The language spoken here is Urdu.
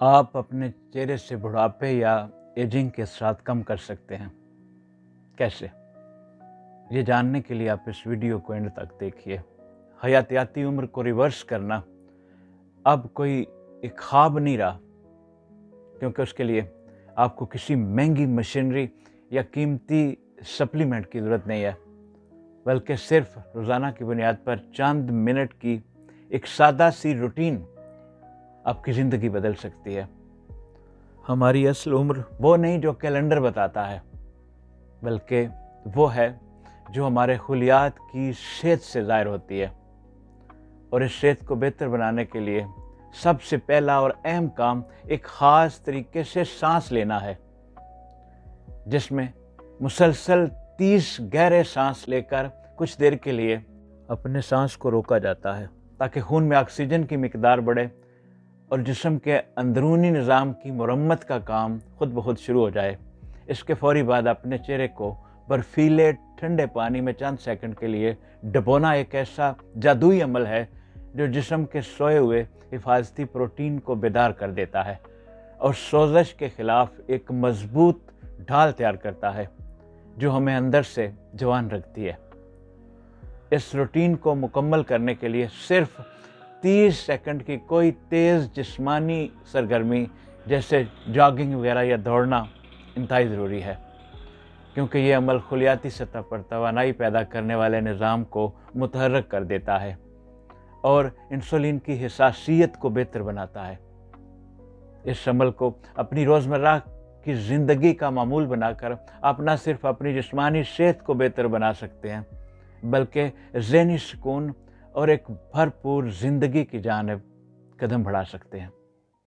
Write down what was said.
آپ اپنے چہرے سے بڑھاپے یا ایجنگ کے اثرات کم کر سکتے ہیں۔ کیسے؟ یہ جاننے کے لیے آپ اس ویڈیو کو اینڈ تک دیکھیے۔ حیاتیاتی عمر کو ریورس کرنا اب کوئی ایک خواب نہیں رہا، کیونکہ اس کے لیے آپ کو کسی مہنگی مشینری یا قیمتی سپلیمنٹ کی ضرورت نہیں ہے، بلکہ صرف روزانہ کی بنیاد پر چند منٹ کی ایک سادہ سی روٹین آپ کی زندگی بدل سکتی ہے۔ ہماری اصل عمر وہ نہیں جو کیلنڈر بتاتا ہے، بلکہ وہ ہے جو ہمارے خلیات کی صحت سے ظاہر ہوتی ہے۔ اور اس صحت کو بہتر بنانے کے لیے سب سے پہلا اور اہم کام ایک خاص طریقے سے سانس لینا ہے، جس میں مسلسل 30 گہرے سانس لے کر کچھ دیر کے لیے اپنے سانس کو روکا جاتا ہے، تاکہ خون میں آکسیجن کی مقدار بڑھے اور جسم کے اندرونی نظام کی مرمت کا کام خود بخود شروع ہو جائے۔ اس کے فوری بعد اپنے چہرے کو برفیلے ٹھنڈے پانی میں چند سیکنڈ کے لیے ڈبونا ایک ایسا جادوئی عمل ہے جو جسم کے سوئے ہوئے حفاظتی پروٹین کو بیدار کر دیتا ہے اور سوزش کے خلاف ایک مضبوط ڈھال تیار کرتا ہے جو ہمیں اندر سے جوان رکھتی ہے۔ اس روٹین کو مکمل کرنے کے لیے صرف 30 سیکنڈ کی کوئی تیز جسمانی سرگرمی جیسے جاگنگ وغیرہ یا دوڑنا انتہائی ضروری ہے، کیونکہ یہ عمل خلیاتی سطح پر توانائی پیدا کرنے والے نظام کو متحرک کر دیتا ہے اور انسولین کی حساسیت کو بہتر بناتا ہے۔ اس عمل کو اپنی روزمرہ کی زندگی کا معمول بنا کر آپ نہ صرف اپنی جسمانی صحت کو بہتر بنا سکتے ہیں، بلکہ ذہنی سکون اور ایک بھرپور زندگی کی جانب قدم بڑھا سکتے ہیں۔